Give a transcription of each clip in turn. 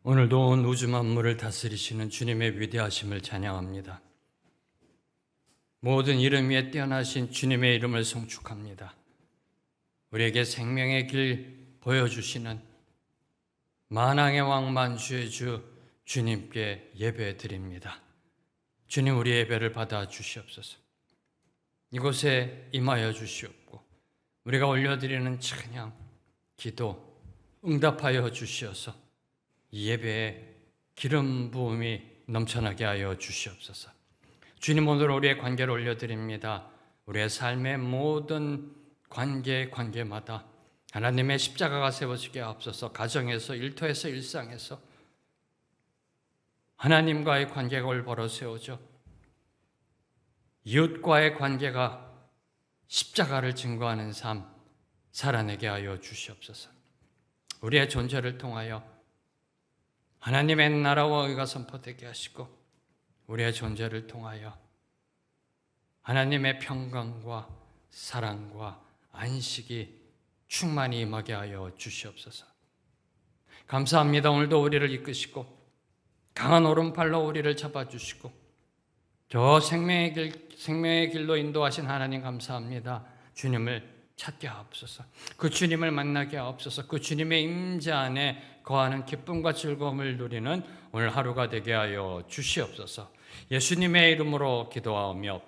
오늘도 온 우주 만물을 다스리시는 주님의 위대하심을 찬양합니다. 모든 이름 위에 뛰어나신 주님의 이름을 송축합니다. 우리에게 생명의 길 보여주시는 만왕의 왕 만주의 주 주님께 예배 드립니다. 주님, 우리 예배를 받아 주시옵소서. 이곳에 임하여 주시옵고 우리가 올려드리는 찬양, 기도 응답하여 주시어서 이 예배에 기름 부음이 넘쳐나게 하여 주시옵소서. 주님, 오늘 우리의 관계를 올려드립니다. 우리의 삶의 모든 관계마다 하나님의 십자가가 세워지게 하옵소서. 가정에서, 일터에서, 일상에서 하나님과의 관계가 올바로 세워져 이웃과의 관계가 십자가를 증거하는 삶 살아내게 하여 주시옵소서. 우리의 존재를 통하여 하나님의 나라와 의가 선포되게 하시고 우리의 존재를 통하여 하나님의 평강과 사랑과 안식이 충만히 임하게 하여 주시옵소서. 감사합니다. 오늘도 우리를 이끄시고 강한 오른팔로 우리를 잡아주시고 저 생명의 길로 인도하신 하나님 감사합니다. 주님을 찾게 하옵소서. 그 주님을 만나게 하옵소서. 그 주님의 임재 안에 거하는 기쁨과 즐거움을 누리는 오늘 하루가 되게 하여 주시옵소서. 예수님의 이름으로 기도하오며,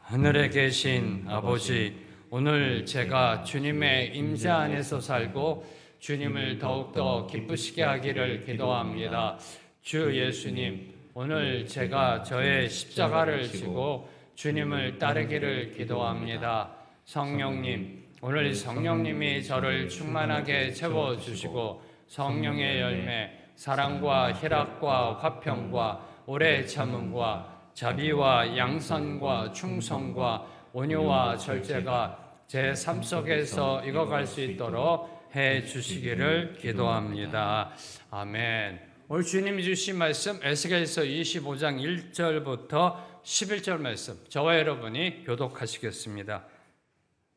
하늘에 계신 아버지, 오늘 제가 주님의 임재 안에서 살고 주님을 더욱더 기쁘시게 하기를 기도합니다. 주 예수님, 오늘 제가 저의 십자가를 지고 주님을 따르기를 기도합니다. 성령님, 오늘 성령님이 저를 충만하게 채워주시고 성령의 열매, 사랑과 희락과 화평과 오래 참음과 자비와 양선과 충성과 온유와 절제가 제 삶 속에서 익어갈 수 있도록 해 주시기를 기도합니다. 아멘. 오늘 주님이 주신 말씀 에스겔서 25장 1절부터 11절 말씀, 저와 여러분이 교독하시겠습니다.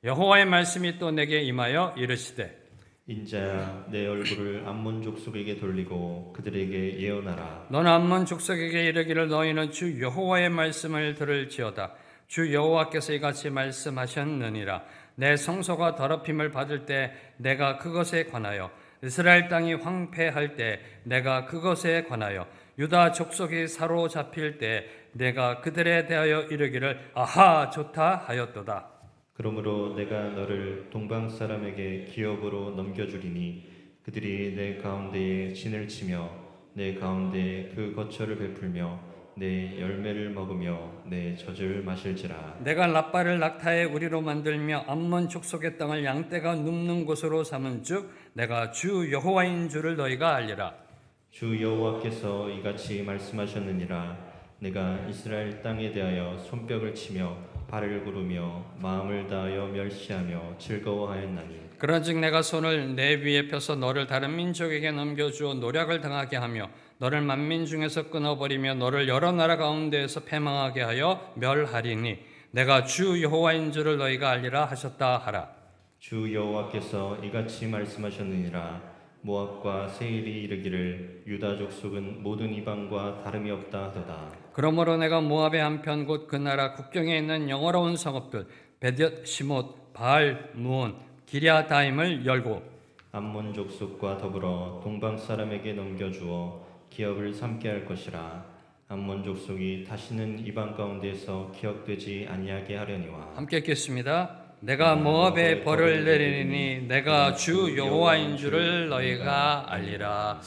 여호와의 말씀이 또 내게 임하여 이르시되, 인자야, 내 얼굴을 암몬 족속에게 돌리고 그들에게 예언하라. 너는 암몬 족속에게 이르기를, 너희는 주 여호와의 말씀을 들을지어다. 주 여호와께서 이같이 말씀하셨느니라. 내 성소가 더럽힘을 받을 때 내가 그것에 관하여, 이스라엘 땅이 황폐할 때 내가 그것에 관하여, 유다 족속이 사로잡힐 때 내가 그들에 대하여 이르기를 아하 좋다 하였도다. 그러므로 내가 너를 동방 사람에게 기업으로 넘겨주리니 그들이 내 가운데에 진을 치며 내 가운데에 그 거처를 베풀며 내 열매를 먹으며 내 젖을 마실지라. 내가 랍바를 낙타의 우리로 만들며 암몬 족속의 땅을 양떼가 눕는 곳으로 삼은즉 내가 주 여호와인 줄을 너희가 알리라. 주 여호와께서 이같이 말씀하셨느니라. 내가 이스라엘 땅에 대하여 손뼉을 치며 발을 구르며 마음을 다하여 멸시하며 즐거워하였나니, 그런즉 내가 손을 내 위에 펴서 너를 다른 민족에게 넘겨주어 노략을 당하게 하며 너를 만민 중에서 끊어버리며 너를 여러 나라 가운데에서 패망하게 하여 멸하리니 내가 주 여호와인 줄을 너희가 알리라 하셨다 하라. 주 여호와께서 이같이 말씀하셨느니라. 모압과 세일이 이르기를 유다 족속은 모든 이방과 다름이 없다 하도다. 그러므로 내가 모압의 한편 곧 그 나라 국경에 있는 영어로운 성읍들 베벳 시못 바알 무온 기랴다임을 열고 암몬 족속과 더불어 동방 사람에게 넘겨주어 기업을 삼게 할 것이라. 암몬 족속이 다시는 이방 가운데서 기억되지 아니하게 하려니와. 함께 읽겠습니다. 내가 모압에 벌을 내리니 내가 주 여호와인 줄을 너희가 알리라.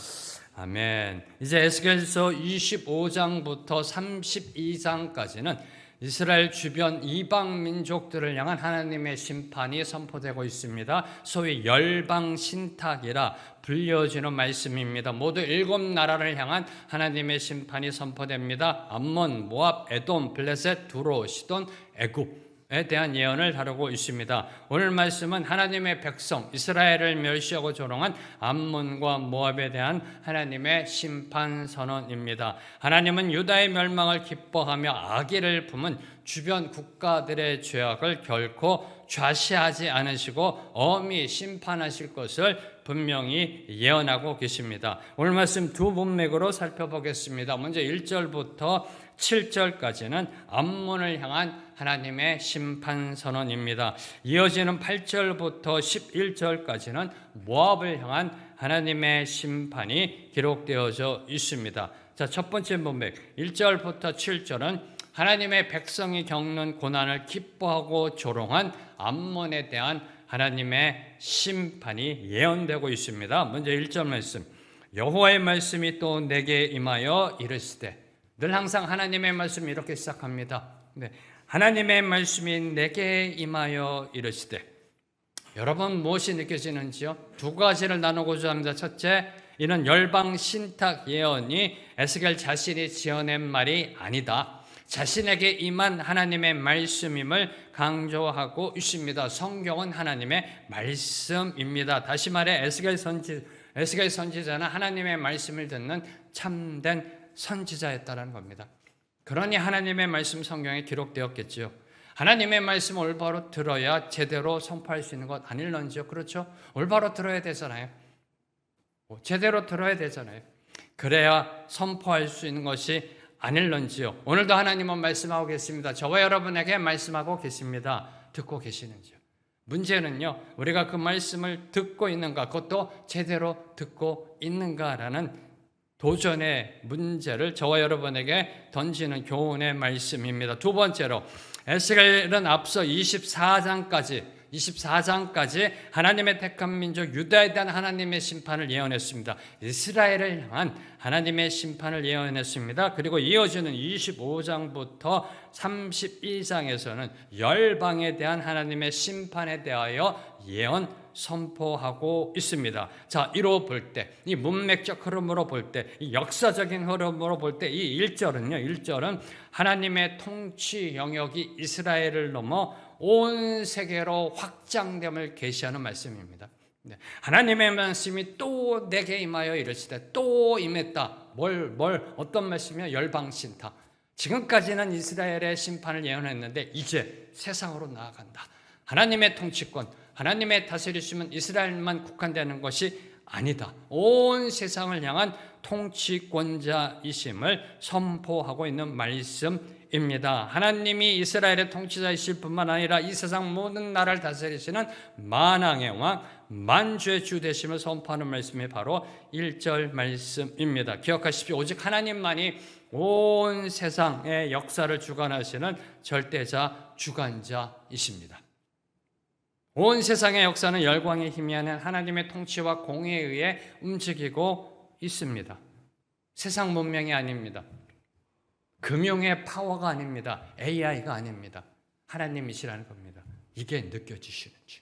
아멘. 이제 에스겔서 25장부터 32장까지는 이스라엘 주변 이방 민족들을 향한 하나님의 심판이 선포되고 있습니다. 소위 열방 신탁이라 불려지는 말씀입니다. 모두 7나라를 향한 하나님의 심판이 선포됩니다. 암몬, 모압, 에돔, 블레셋, 두로, 시돈, 애굽에 대한 예언을 다루고 있습니다. 오늘 말씀은 하나님의 백성 이스라엘을 멸시하고 조롱한 암몬과 모압에 대한 하나님의 심판 선언입니다. 하나님은 유다의 멸망을 기뻐하며 악의를 품은 주변 국가들의 죄악을 결코 좌시하지 않으시고 엄히 심판하실 것을 분명히 예언하고 계십니다. 오늘 말씀 두 문맥으로 살펴보겠습니다. 먼저 1절부터 7절까지는 암몬을 향한 하나님의 심판 선언입니다. 이어지는 8절부터 11절까지는 모압을 향한 하나님의 심판이 기록되어져 있습니다. 자, 첫 번째 문맥 1절부터 7절은 하나님의 백성이 겪는 고난을 기뻐하고 조롱한 암몬에 대한 하나님의 심판이 예언되고 있습니다. 먼저 1절 말씀. 여호와의 말씀이 또 내게 임하여 이르시되, 늘 항상 하나님의 말씀이 이렇게 시작합니다. 네. 하나님의 말씀이 내게 임하여 이르시되, 여러분 무엇이 느껴지는지요? 두 가지를 나누고자 합니다. 첫째, 이는 열방 신탁 예언이 에스겔 자신이 지어낸 말이 아니다. 자신에게 임한 하나님의 말씀임을 강조하고 있습니다. 성경은 하나님의 말씀입니다. 다시 말해 에스겔 선지자는 하나님의 말씀을 듣는 참된 선지자였다는 겁니다. 그러니 하나님의 말씀 성경에 기록되었겠지요. 하나님의 말씀 올바로 들어야 제대로 선포할 수 있는 것 아닐런지요? 그렇죠? 올바로 들어야 되잖아요. 제대로 들어야 되잖아요. 그래야 선포할 수 있는 것이 아닐런지요? 오늘도 하나님은 말씀하고 계십니다. 저와 여러분에게 말씀하고 계십니다. 듣고 계시는지요? 문제는요, 우리가 그 말씀을 듣고 있는가, 그것도 제대로 듣고 있는가라는 도전의 문제를 저와 여러분에게 던지는 교훈의 말씀입니다. 두 번째로 에스겔은 앞서 24장까지 하나님의 택한 민족 유다에 대한 하나님의 심판을 예언했습니다. 이스라엘을 향한 하나님의 심판을 예언했습니다. 그리고 이어지는 25장부터 32장에서는 열방에 대한 하나님의 심판에 대하여 예언 선포하고 있습니다. 자, 이로 볼 때, 이 문맥적 흐름으로 볼 때, 이 역사적인 흐름으로 볼 때, 이 1절은 하나님의 통치 영역이 이스라엘을 넘어 온 세계로 확장됨을 계시하는 말씀입니다. 하나님의 말씀이 또 내게 임하여 이르시되, 또 임했다. 어떤 말씀이요? 열방신탁. 지금까지는 이스라엘의 심판을 예언했는데 이제 세상으로 나아간다. 하나님의 통치권, 하나님의 다스리심은 이스라엘만 국한되는 것이 아니다. 온 세상을 향한 통치권자이심을 선포하고 있는 말씀입니다. 하나님이 이스라엘의 통치자이실 뿐만 아니라 이 세상 모든 나라를 다스리시는 만왕의 왕, 만주의 주 되심을 선포하는 말씀이 바로 1절 말씀입니다. 기억하십시오. 오직 하나님만이 온 세상의 역사를 주관하시는 절대자, 주관자이십니다. 온 세상의 역사는 열광의 힘이 아닌 하나님의 통치와 공의에 의해 움직이고 있습니다. 세상 문명이 아닙니다. 금융의 파워가 아닙니다. AI가 아닙니다. 하나님이시라는 겁니다. 이게 느껴지시는지,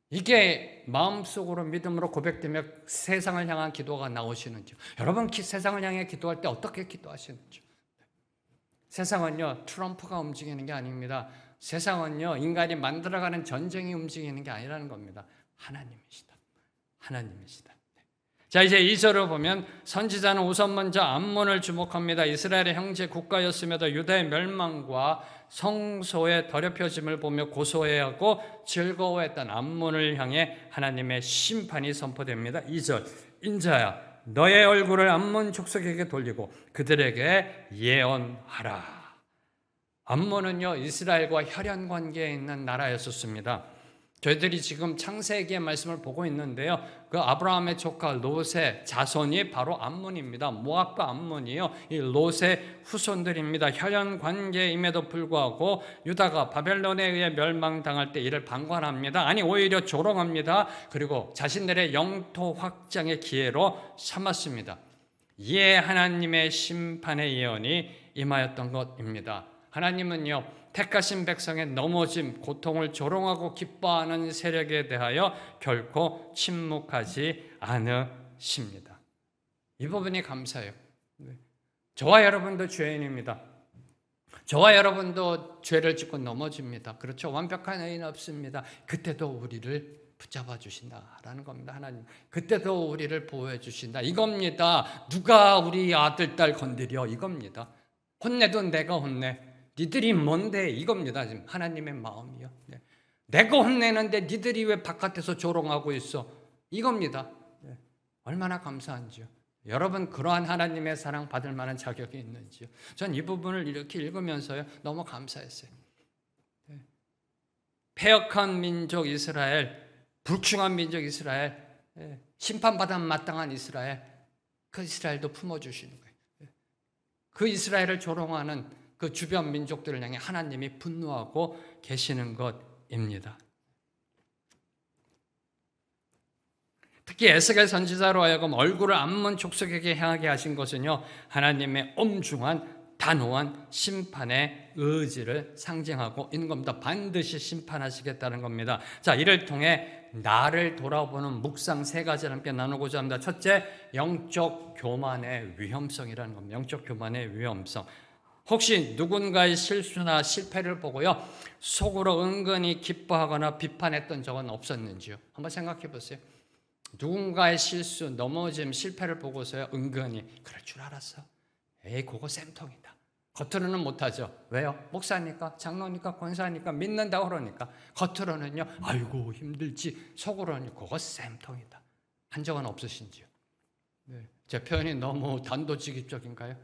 이게 마음속으로 믿음으로 고백되며 세상을 향한 기도가 나오시는지, 여러분 세상을 향해 기도할 때 어떻게 기도하시는지. 세상은요, 트럼프가 움직이는 게 아닙니다. 세상은요, 인간이 만들어가는 전쟁이 움직이는 게 아니라는 겁니다. 하나님이시다. 하나님이시다. 자, 이제 2절을 보면 선지자는 우선 먼저 암몬을 주목합니다. 이스라엘의 형제 국가였음에도 유다의 멸망과 성소의 더럽혀짐을 보며 고소해하고 즐거워했던 암몬을 향해 하나님의 심판이 선포됩니다. 2절, 인자야 너의 얼굴을 암몬 족속에게 돌리고 그들에게 예언하라. 암몬은요, 이스라엘과 혈연 관계에 있는 나라였었습니다. 저희들이 지금 창세기의 말씀을 보고 있는데요, 그 아브라함의 조카 롯의 자손이 바로 암몬입니다. 모압과 암몬이요, 이 롯의 후손들입니다. 혈연 관계임에도 불구하고 유다가 바벨론에 의해 멸망당할 때 이를 방관합니다. 아니, 오히려 조롱합니다. 그리고 자신들의 영토 확장의 기회로 삼았습니다. 이에 하나님의 심판의 예언이 임하였던 것입니다. 하나님은요, 택하신 백성의 넘어짐, 고통을 조롱하고 기뻐하는 세력에 대하여 결코 침묵하지 않으십니다. 이 부분이 감사해요. 저와 여러분도 죄인입니다. 저와 여러분도 죄를 짓고 넘어집니다. 그렇죠? 완벽한 의인 없습니다. 그때도 우리를 붙잡아 주신다라는 겁니다. 하나님, 그때도 우리를 보호해 주신다 이겁니다. 누가 우리 아들, 딸 건드려 이겁니다. 혼내도 내가 혼내. 니들이 뭔데 이겁니다. 지금 하나님의 마음이요. 내가 혼내는데 니들이 왜 바깥에서 조롱하고 있어? 이겁니다. 얼마나 감사한지요. 여러분 그러한 하나님의 사랑 받을 만한 자격이 있는지요. 전 이 부분을 이렇게 읽으면서요 너무 감사했어요. 패역한 민족 이스라엘, 불충한 민족 이스라엘, 심판받아 마땅한 이스라엘, 그 이스라엘도 품어주시는 거예요. 그 이스라엘을 조롱하는 그 주변 민족들을 향해 하나님이 분노하고 계시는 것입니다. 특히 에스겔 선지자로 하여금 얼굴을 암몬 족속에게 향하게 하신 것은요 하나님의 엄중한 단호한 심판의 의지를 상징하고 있는 겁니다. 반드시 심판하시겠다는 겁니다. 자, 이를 통해 나를 돌아보는 묵상 세 가지를 함께 나누고자 합니다. 첫째, 영적 교만의 위험성이라는 겁니다. 영적 교만의 위험성. 혹시 누군가의 실수나 실패를 보고요 속으로 은근히 기뻐하거나 비판했던 적은 없었는지요? 한번 생각해 보세요. 누군가의 실수, 넘어짐, 실패를 보고서요 은근히 그럴 줄 알았어. 에이 그거 쌤통이다. 겉으로는 못하죠. 왜요? 목사니까, 장로니까, 권사니까, 믿는다고 그러니까. 겉으로는요 아이고 힘들지. 속으로는 그거 쌤통이다. 한 적은 없으신지요? 제 표현이 너무 단도직입적인가요?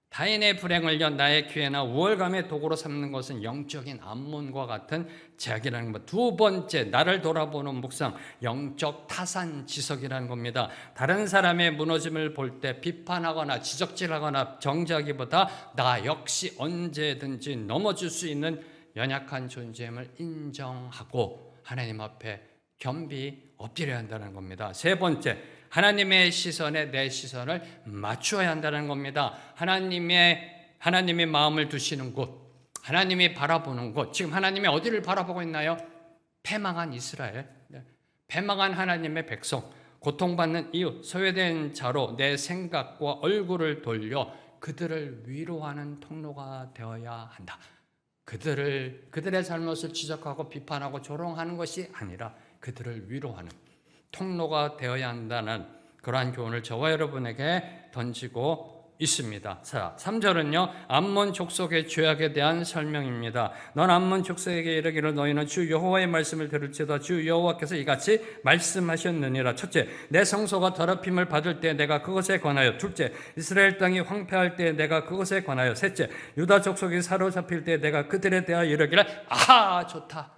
타인의 불행을요 나의 기회나 우월감의 도구로 삼는 것은 영적인 암몬과 같은 제약이라는 것. 두 번째, 나를 돌아보는 묵상, 영적 타산지석이라는 겁니다. 다른 사람의 무너짐을 볼 때 비판하거나 지적질하거나 정죄하기보다 나 역시 언제든지 넘어질 수 있는 연약한 존재임을 인정하고 하나님 앞에 겸비 엎드려야 한다는 겁니다. 세 번째, 하나님의 시선에 내 시선을 맞추어야 한다는 겁니다. 하나님의 마음을 두시는 곳, 하나님이 바라보는 곳. 지금 하나님이 어디를 바라보고 있나요? 패망한 이스라엘, 패망한 하나님의 백성, 고통받는 이웃, 소외된 자로 내 생각과 얼굴을 돌려 그들을 위로하는 통로가 되어야 한다. 그들의 잘못을 지적하고 비판하고 조롱하는 것이 아니라 그들을 위로하는 통로가 되어야 한다는 그러한 교훈을 저와 여러분에게 던지고 있습니다. 자, 3절은요 암몬 족속의 죄악에 대한 설명입니다. 넌 암몬 족속에게 이르기를 너희는 주 여호와의 말씀을 들을지어다 주 여호와께서 이같이 말씀하셨느니라. 첫째, 내 성소가 더럽힘을 받을 때 내가 그것에 관하여. 둘째, 이스라엘 땅이 황폐할 때 내가 그것에 관하여. 셋째, 유다 족속이 사로잡힐 때 내가 그들에 대하여 이르기를 아하 좋다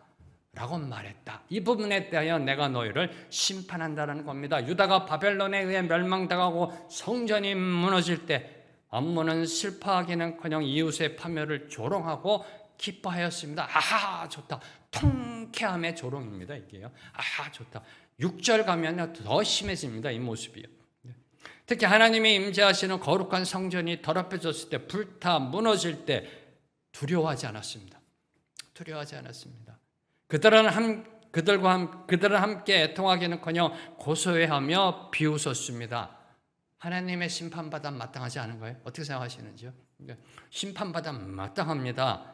라고 말했다. 이 부분에 대하여 내가 너희를 심판한다는 겁니다. 유다가 바벨론에 의해 멸망당하고 성전이 무너질 때 암몬은 슬퍼하기는커녕 이웃의 파멸을 조롱하고 기뻐하였습니다. 아하 좋다. 통쾌함의 조롱입니다. 이게요. 아하 좋다. 6절 가면 더 심해집니다. 이 모습이요. 특히 하나님이 임재하시는 거룩한 성전이 더럽혀졌을 때, 불타 무너질 때 두려워하지 않았습니다. 두려워하지 않았습니다. 그들은 함께 애통하기는커녕 고소해하며 비웃었습니다. 하나님의 심판받아 마땅하지 않은 거예요? 어떻게 생각하시는지요? 심판받아 마땅합니다.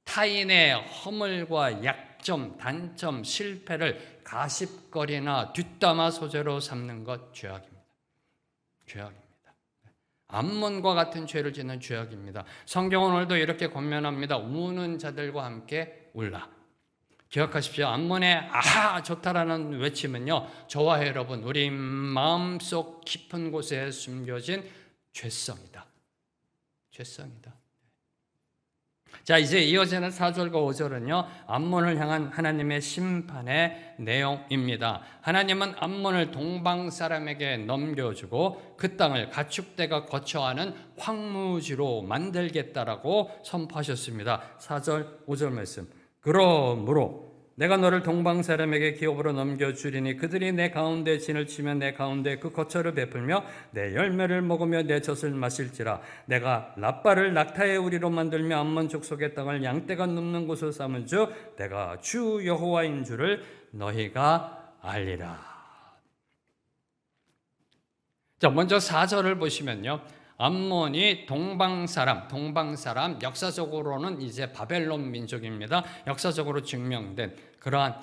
타인의 허물과 약점, 단점, 실패를 가십거리나 뒷담화 소재로 삼는 것 죄악입니다. 죄악입니다. 암몬과 같은 죄를 짓는 죄악입니다. 성경은 오늘도 이렇게 권면합니다. 우는 자들과 함께 울라. 기억하십시오. 암몬의 아하 좋다라는 외침은요 저와 여러분 우리 마음속 깊은 곳에 숨겨진 죄성이다. 죄성이다. 자, 이제 이어지는 4절과 5절은요 암몬을 향한 하나님의 심판의 내용입니다. 하나님은 암몬을 동방 사람에게 넘겨주고 그 땅을 가축대가 거처하는 황무지로 만들겠다라고 선포하셨습니다. 4절 5절 말씀. 그러므로 내가 너를 동방 사람에게 기업으로 넘겨주리니 그들이 내 가운데 진을 치면 내 가운데 그 거처를 베풀며 내 열매를 먹으며 내 젖을 마실지라. 내가 라빠를 낙타의 우리로 만들며 암몬 족속의 땅을 양떼가 눕는 곳으로 삼은 주 내가 주 여호와인 줄을 너희가 알리라. 자, 먼저 4절을 보시면요 암몬이 동방 사람, 역사적으로는 이제 바벨론 민족입니다. 역사적으로 증명된 그러한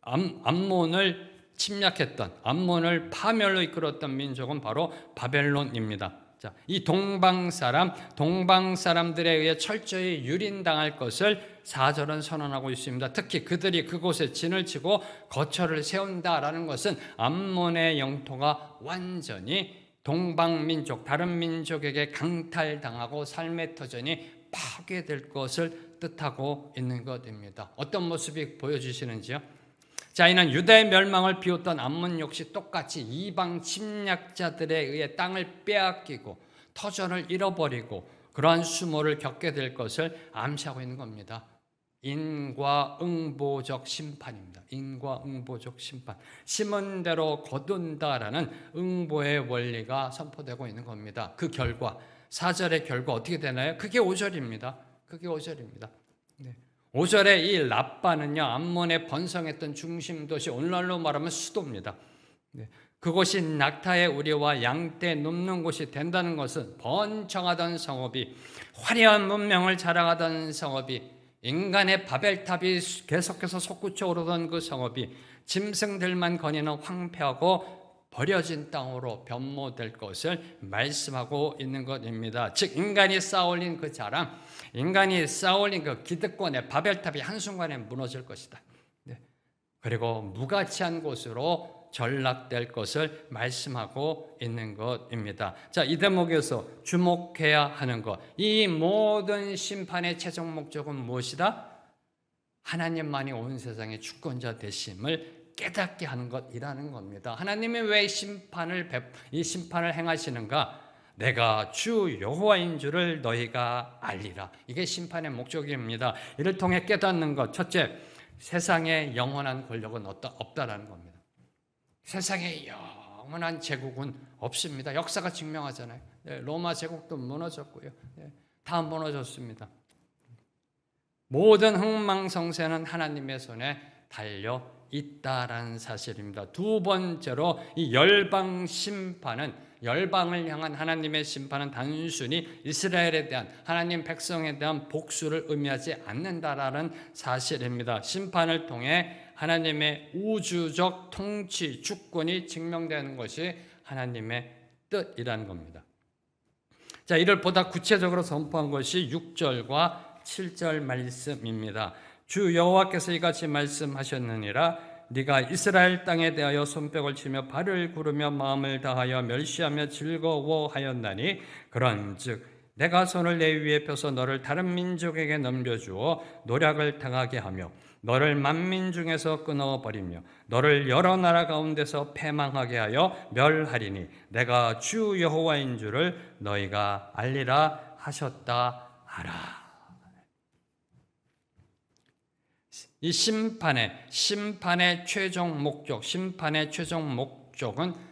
암몬을 침략했던, 암몬을 파멸로 이끌었던 민족은 바로 바벨론입니다. 자, 이 동방 사람들에 의해 철저히 유린당할 것을 4절은 선언하고 있습니다. 특히 그들이 그곳에 진을 치고 거처를 세운다라는 것은 암몬의 영토가 완전히 동방민족, 다른 민족에게 강탈당하고 삶의 터전이 파괴될 것을 뜻하고 있는 것입니다. 어떤 모습이 보여주시는지요? 자, 이는 유다의 멸망을 비웃던 암몬 역시 똑같이 이방 침략자들에 의해 땅을 빼앗기고 터전을 잃어버리고 그러한 수모를 겪게 될 것을 암시하고 있는 겁니다. 인과응보적 심판입니다. 인과응보적 심판. 심은 대로 거둔다라는 응보의 원리가 선포되고 있는 겁니다. 그 결과, 4절의 결과 어떻게 되나요? 그게 5절입니다. 그게 5절입니다. 네. 5절의 이 랍바는요, 암몬의 번성했던 중심 도시, 오늘날로 말하면 수도입니다. 네. 그곳이 낙타의 우리와 양떼 눕는 곳이 된다는 것은 번창하던 성읍이, 화려한 문명을 자랑하던 성읍이, 인간의 바벨탑이 계속해서 솟구쳐 오르던 그 성읍이 짐승들만 거니는 황폐하고 버려진 땅으로 변모될 것을 말씀하고 있는 것입니다. 즉 인간이 쌓아올린 그 자랑, 인간이 쌓아올린 그 기득권의 바벨탑이 한순간에 무너질 것이다. 네. 그리고 무가치한 곳으로 전락될 것을 말씀하고 있는 것입니다. 자, 이 대목에서 주목해야 하는 것, 이 모든 심판의 최종 목적은 무엇이다? 하나님만이 온 세상의 주권자 되심을 깨닫게 하는 것이라는 겁니다. 하나님이 왜 이 심판을 행하시는가? 내가 주 여호와인 줄을 너희가 알리라. 이게 심판의 목적입니다. 이를 통해 깨닫는 것, 첫째, 세상에 영원한 권력은 없다라는 겁니다. 세상에 영원한 제국은 없습니다. 역사가 증명하잖아요. 로마 제국도 무너졌고요. 다 무너졌습니다. 모든 흥망성쇠는 하나님의 손에 달려 있다라는 사실입니다. 두 번째로 이 열방 심판은, 열방을 향한 하나님의 심판은 단순히 이스라엘에 대한, 하나님 백성에 대한 복수를 의미하지 않는다라는 사실입니다. 심판을 통해 하나님의 우주적 통치, 주권이 증명되는 것이 하나님의 뜻이라는 겁니다. 자, 이를 보다 구체적으로 선포한 것이 6절과 7절 말씀입니다. 주 여호와께서 이같이 말씀하셨느니라. 네가 이스라엘 땅에 대하여 손뼉을 치며 발을 구르며 마음을 다하여 멸시하며 즐거워하였나니 그런즉 내가 손을 내 위에 펴서 너를 다른 민족에게 넘겨주어 노략을 당하게 하며 너를 만민 중에서 끊어버리며 너를 여러 나라 가운데서 패망하게 하여 멸하리니 내가 주 여호와인 줄을 너희가 알리라 하셨다 하라. 이 심판의 최종 목적은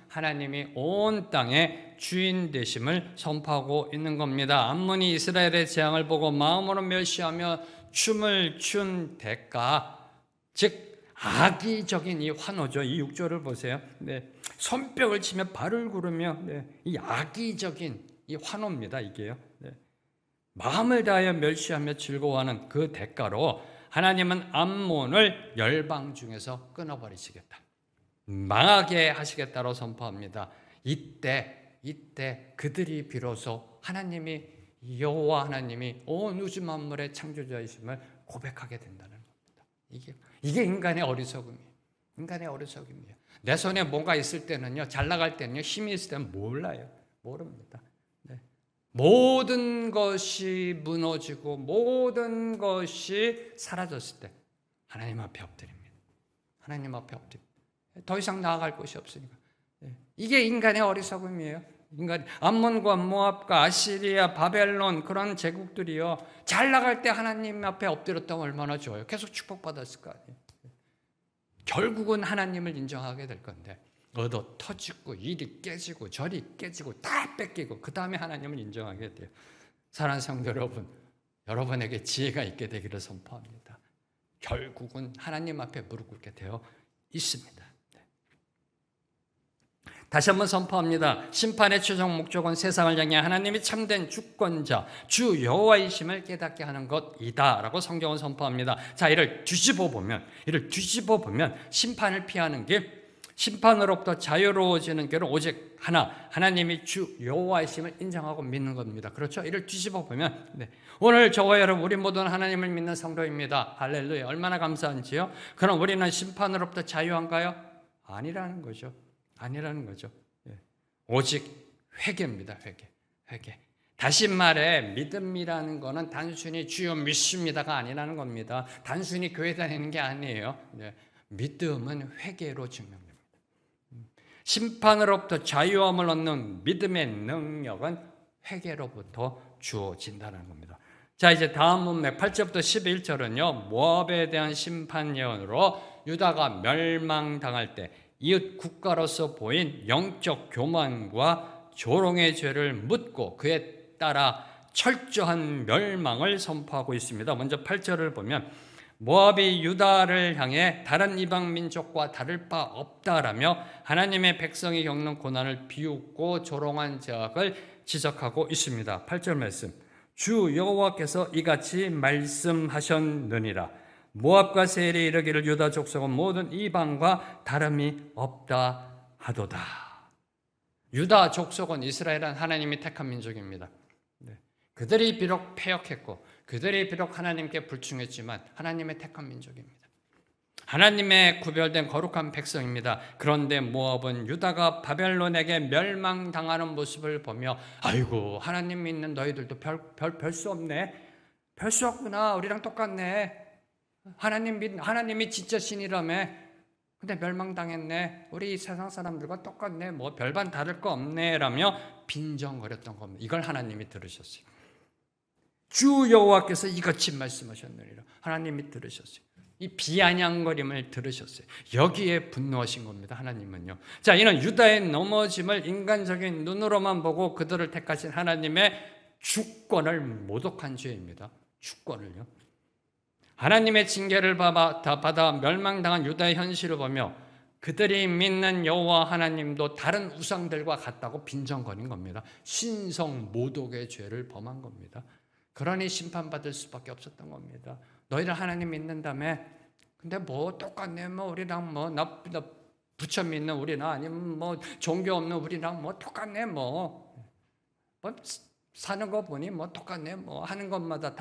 하나님이 온 땅의 주인 되심을 선포하고 있는 겁니다. 암몬이 이스라엘의 재앙을 보고 마음으로 멸시하며 춤을 춘 대가, 즉 악의적인 이 환호죠. 이 6절을 보세요. 네. 손뼉을 치며 발을 구르며, 네. 이 악의적인 이 환호입니다. 이게요. 네. 마음을 다하여 멸시하며 즐거워하는 그 대가로 하나님은 암몬을 열방 중에서 끊어버리시겠다, 망하게 하시겠다로 선포합니다. 이때 그들이 비로소 하나님이, 여호와 하나님이 온 우주 만물의 창조자이심을 고백하게 된다는 겁니다. 이게 인간의 어리석음이에요. 인간의 어리석음이에요. 내 손에 뭔가 있을 때는요, 잘 나갈 때는요, 힘이 있을 때는 몰라요. 모릅니다. 네. 모든 것이 무너지고 모든 것이 사라졌을 때 하나님 앞에 엎드립니다. 하나님 앞에 엎드립니다. 더 이상 나아갈 곳이 없으니까. 이게 인간의 어리석음이에요. 암몬과 모압과 아시리아, 바벨론 그런 제국들이요, 잘 나갈 때 하나님 앞에 엎드렸다면 얼마나 좋아요. 계속 축복받았을 거 아니에요. 결국은 하나님을 인정하게 될 건데 얻어 터지고 일이 깨지고 절이 깨지고 다 뺏기고 그 다음에 하나님을 인정하게 돼요. 사랑하는 성도 여러분, 여러분에게 지혜가 있게 되기를 선포합니다. 결국은 하나님 앞에 무릎 꿇게 되어 있습니다. 다시 한번 선포합니다. 심판의 최종 목적은 세상을 향해 하나님이 참된 주권자, 주 여호와이심을 깨닫게 하는 것이다라고 성경은 선포합니다. 자, 이를 뒤집어 보면 심판을 피하는 길, 심판으로부터 자유로워지는 길은 오직 하나, 하나님이 주 여호와이심을 인정하고 믿는 겁니다. 그렇죠? 이를 뒤집어 보면 오늘 저와 여러분 우리 모두는 하나님을 믿는 성도입니다. 할렐루야. 얼마나 감사한지요. 그럼 우리는 심판으로부터 자유한가요? 아니라는 거죠. 아니라는 거죠. 오직 회개입니다. 회개. 다시 말해 믿음이라는 거는 단순히 주여 믿습니다가 아니라는 겁니다. 단순히 교회 다니는 게 아니에요. 믿음은 회개로 증명됩니다. 심판으로부터 자유함을 얻는 믿음의 능력은 회개로부터 주어진다는 겁니다. 자, 이제 다음 문맥 8절부터 11절은요. 모압에 대한 심판 예언으로 유다가 멸망당할 때 이웃 국가로서 보인 영적 교만과 조롱의 죄를 묻고 그에 따라 철저한 멸망을 선포하고 있습니다. 먼저 8절을 보면 모압이 유다를 향해 다른 이방 민족과 다를 바 없다라며 하나님의 백성이 겪는 고난을 비웃고 조롱한 죄악을 지적하고 있습니다. 8절 말씀. 주 여호와께서 이같이 말씀하셨느니라. 모압과 세일이 이르기를 유다 족속은 모든 이방과 다름이 없다 하도다. 유다 족속은 이스라엘은 하나님이 택한 민족입니다. 그들이 비록 패역했고 그들이 비록 하나님께 불충했지만 하나님의 택한 민족입니다. 하나님의 구별된 거룩한 백성입니다. 그런데 모압은 유다가 바벨론에게 멸망당하는 모습을 보며 아이고 하나님 믿는 너희들도 별 수 없네. 별 수 없구나. 우리랑 똑같네. 하나님이 진짜 신이라며. 근데 멸망당했네. 우리 세상 사람들과 똑같네. 뭐 별반 다를 거 없네 라며 빈정거렸던 겁니다. 이걸 하나님이 들으셨어요. 주 여호와께서 이같이 말씀하셨느니라. 하나님이 들으셨어요. 이 비아냥거림을 들으셨어요. 여기에 분노하신 겁니다. 하나님은요. 자, 이는 유다의 넘어짐을 인간적인 눈으로만 보고 그들을 택하신 하나님의 주권을 모독한 죄입니다. 주권을요. 하나님의 징계를 받아 멸망당한 유다의 현실을 보며 그들이 믿는 여호와 하나님도 다른 우상들과 같다고 빈정거린 겁니다. 신성 모독의 죄를 범한 겁니다. 그러니 심판받을 수밖에 없었던 겁니다. 너희들 하나님 믿는다며? 근데 뭐 똑같네. 뭐 우리랑 나 부처 믿는 우리나 아니면 뭐 종교 없는 우리랑 뭐 똑같네. 뭐 사는 거 보니 뭐 똑같네. 뭐 하는 것마다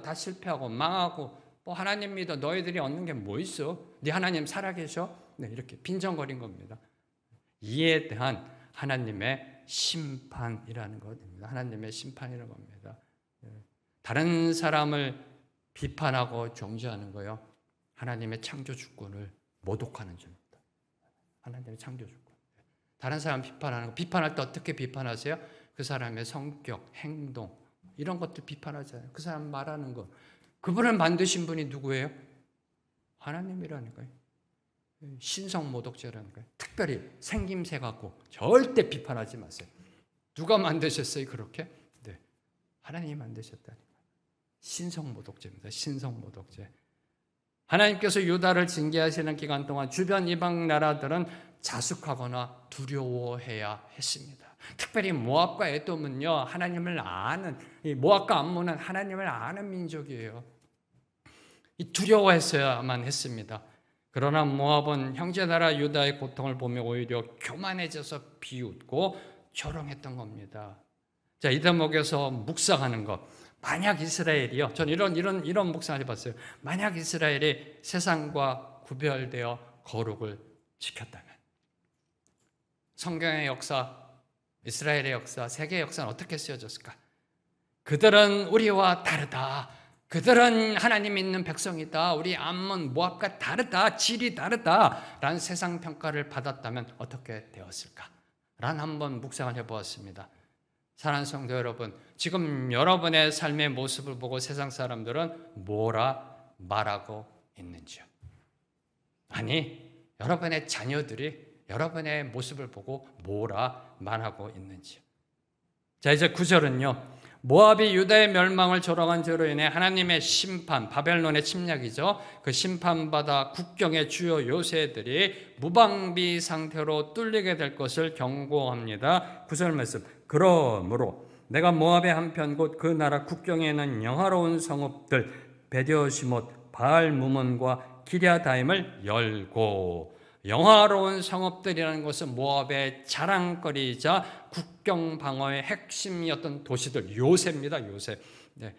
다 실패하고 망하고 뭐 하나님 믿어 너희들이 얻는 게 뭐 있어? 네 하나님 살아계셔? 네, 이렇게 빈정거린 겁니다. 이에 대한 하나님의 심판이라는 것입니다. 하나님의 심판이라는 겁니다. 다른 사람을 비판하고 정죄하는 거요. 하나님의 창조 주권을 모독하는 죄입니다. 하나님의 창조 주권. 다른 사람 비판하는 거. 비판할 때 어떻게 비판하세요? 그 사람의 성격, 행동 이런 것들 비판하잖아요. 그 사람 말하는 거. 그분을 만드신 분이 누구예요? 하나님이라니까요. 신성 모독죄라니까요. 특별히 생김새 갖고 절대 비판하지 마세요. 누가 만드셨어요? 그렇게? 네, 하나님이 만드셨다니까요. 신성모독죄입니다. 신성모독죄. 하나님께서 유다를 징계하시는 기간 동안 주변 이방 나라들은 자숙하거나 두려워해야 했습니다. 특별히 모압과 에돔은요, 하나님을 아는, 모압과 암몬은 하나님을 아는 민족이에요. 두려워했어야만 했습니다. 그러나 모압은 형제나라 유다의 고통을 보며 오히려 교만해져서 비웃고 조롱했던 겁니다. 자, 이 대목에서 묵상하는 것. 만약 이스라엘이요, 전 이런 묵상을 해봤어요. 만약 이스라엘이 세상과 구별되어 거룩을 지켰다면, 성경의 역사, 이스라엘의 역사, 세계의 역사는 어떻게 쓰여졌을까? 그들은 우리와 다르다. 그들은 하나님 믿는 백성이다. 우리 암몬, 모압과 다르다. 질이 다르다. 라는 세상 평가를 받았다면 어떻게 되었을까? 라는 한번 묵상을 해보았습니다. 사랑하는 성도 여러분, 지금 여러분의 삶의 모습을 보고 세상 사람들은 뭐라 말하고 있는지요? 아니, 여러분의 자녀들이 여러분의 모습을 보고 뭐라 말하고 있는지요? 자, 이제 9절은요. 모압이 유다의 멸망을 조롱한 죄로 인해 하나님의 심판, 바벨론의 침략이죠. 그 심판받아 국경의 주요 요새들이 무방비 상태로 뚫리게 될 것을 경고합니다. 9절 말씀. 그러므로 내가 모압의 한편 곧 그 나라 국경에 있는 영화로운 성읍들 베디오시못, 바알무몬과 기랴다임을 열고, 영화로운 성읍들이라는 것은 모압의 자랑거리이자 국경 방어의 핵심이었던 도시들, 요새입니다. 요새. 네.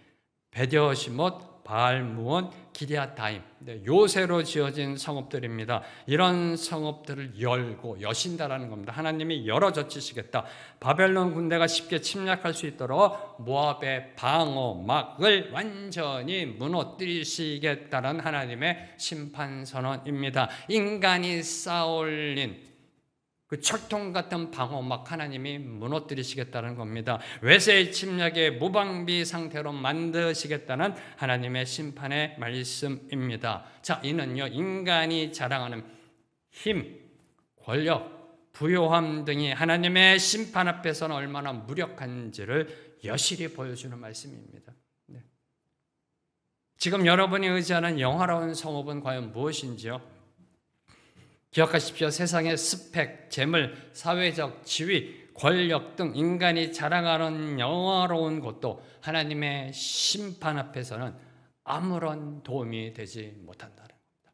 베디어시못, 바알무온, 기리앗다임, 네, 요새로 지어진 성읍들입니다. 이런 성읍들을 열고 여신다라는 겁니다. 하나님이 열어젖히시겠다. 바벨론 군대가 쉽게 침략할 수 있도록 모압의 방어막을 완전히 무너뜨리시겠다는 하나님의 심판 선언입니다. 인간이 쌓아올린 그 철통 같은 방어막 하나님이 무너뜨리시겠다는 겁니다. 외세의 침략의 무방비 상태로 만드시겠다는 하나님의 심판의 말씀입니다. 자, 이는요, 인간이 자랑하는 힘, 권력, 부요함 등이 하나님의 심판 앞에서는 얼마나 무력한지를 여실히 보여주는 말씀입니다. 네. 지금 여러분이 의지하는 영화로운 성읍은 과연 무엇인지요? 기억하십시오. 세상의 스펙, 재물, 사회적 지위, 권력 등 인간이 자랑하는 영화로운 것도 하나님의 심판 앞에서는 아무런 도움이 되지 못한다는 겁니다.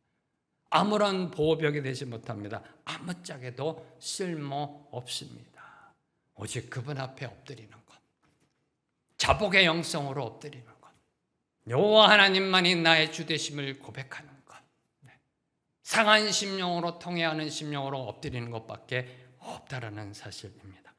아무런 보호벽이 되지 못합니다. 아무짝에도 쓸모 없습니다. 오직 그분 앞에 엎드리는 것, 자복의 영성으로 엎드리는 것, 여호와 하나님만이 나의 주 되심을 고백하는 것, 상한 심령으로 통회하는 심령으로 엎드리는 것밖에 없다라는 사실입니다.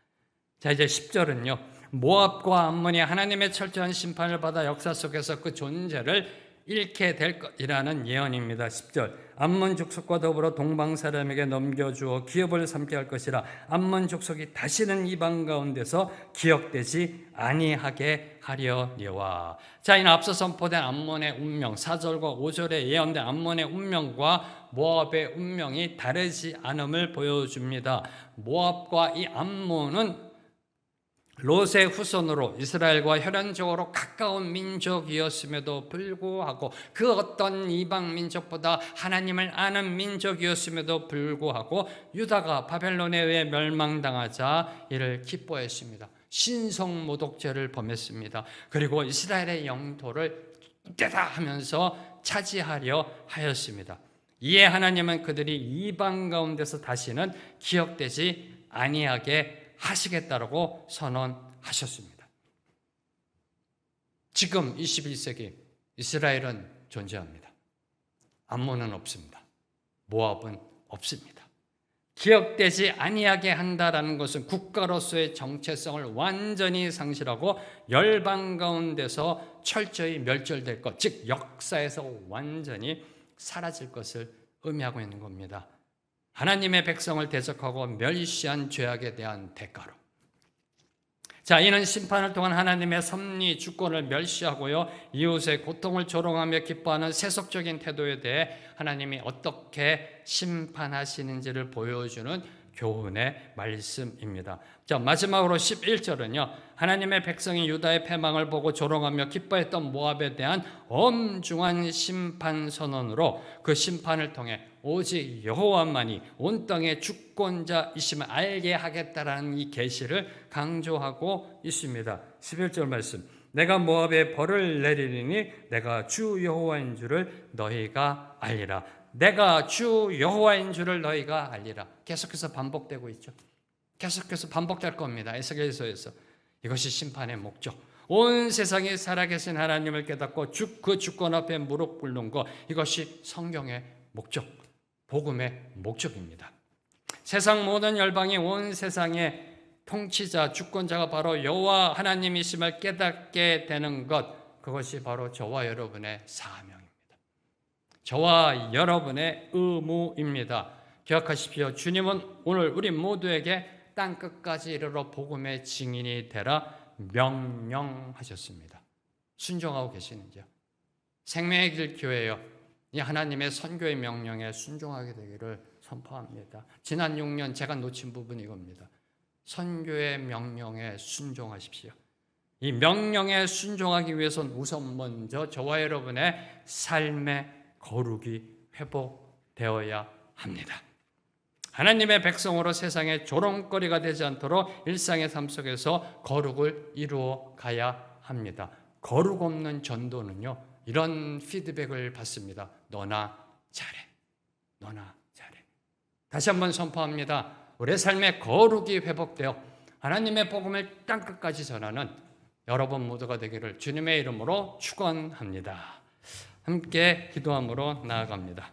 자, 이제 10절은요. 모압과 암몬이 하나님의 철저한 심판을 받아 역사 속에서 그 존재를 잃게 될 것이라는 예언입니다. 10절. 암몬 족속과 더불어 동방 사람에게 넘겨주어 기업을 삼게 할 것이라. 암몬 족속이 다시는 이방 가운데서 기억되지 아니하게 하려니와. 자, 이는 앞서 선포된 암몬의 운명, 4절과 5절에 예언된 암몬의 운명과 모압의 운명이 다르지 않음을 보여줍니다. 모압과 이 암몬은 롯의 후손으로 이스라엘과 혈연적으로 가까운 민족이었음에도 불구하고 그 어떤 이방 민족보다 하나님을 아는 민족이었음에도 불구하고 유다가 바벨론에 의해 멸망당하자 이를 기뻐했습니다. 신성모독죄를 범했습니다. 그리고 이스라엘의 영토를 이때다 하면서 차지하려 하였습니다. 이에 하나님은 그들이 이방 가운데서 다시는 기억되지 아니하게 하시겠다라고 선언하셨습니다. 지금 21세기 이스라엘은 존재합니다. 암몬은 없습니다. 모압은 없습니다. 기억되지 아니하게 한다라는 것은 국가로서의 정체성을 완전히 상실하고 열방 가운데서 철저히 멸절될 것, 즉 역사에서 완전히 사라질 것을 의미하고 있는 겁니다. 하나님의 백성을 대적하고 멸시한 죄악에 대한 대가로. 자, 이는 심판을 통한 하나님의 섭리 주권을 멸시하고요, 이웃의 고통을 조롱하며 기뻐하는 세속적인 태도에 대해 하나님이 어떻게 심판하시는지를 보여주는 교훈의 말씀입니다. 자, 마지막으로 11절은요, 하나님의 백성이 유다의 패망을 보고 조롱하며 기뻐했던 모압에 대한 엄중한 심판 선언으로 그 심판을 통해 오직 여호와만이 온 땅의 주권자이심을 알게 하겠다라는 이 계시를 강조하고 있습니다. 11절 말씀. 내가 모압에 벌을 내리리니 내가 주 여호와인 줄을 너희가 알리라. 내가 주 여호와인 줄을 너희가 알리라. 계속해서 반복되고 있죠. 계속해서 반복될 겁니다. 에스겔서에서. 이것이 심판의 목적. 온 세상에 살아계신 하나님을 깨닫고 그 주권 앞에 무릎 꿇는 것, 이것이 성경의 목적, 복음의 목적입니다. 세상 모든 열방이 온 세상의 통치자, 주권자가 바로 여호와 하나님이심을 깨닫게 되는 것, 그것이 바로 저와 여러분의 사명입니다. 저와 여러분의 의무입니다. 기억하십시오. 주님은 오늘 우리 모두에게 땅끝까지 이르러 복음의 증인이 되라 명령하셨습니다. 순종하고 계시는지요? 생명의 길 교회요, 이 하나님의 선교의 명령에 순종하게 되기를 선포합니다. 지난 6년 제가 놓친 부분이 이겁니다. 선교의 명령에 순종하십시오. 이 명령에 순종하기 위해서는 우선 먼저 저와 여러분의 삶의 거룩이 회복되어야 합니다. 하나님의 백성으로 세상의 조롱거리가 되지 않도록 일상의 삶 속에서 거룩을 이루어 가야 합니다. 거룩 없는 전도는요, 이런 피드백을 받습니다. 너나 잘해. 너나 잘해. 다시 한번 선포합니다. 우리의 삶의 거룩이 회복되어 하나님의 복음을 땅끝까지 전하는 여러분 모두가 되기를 주님의 이름으로 축원합니다. 함께 기도함으로 나아갑니다.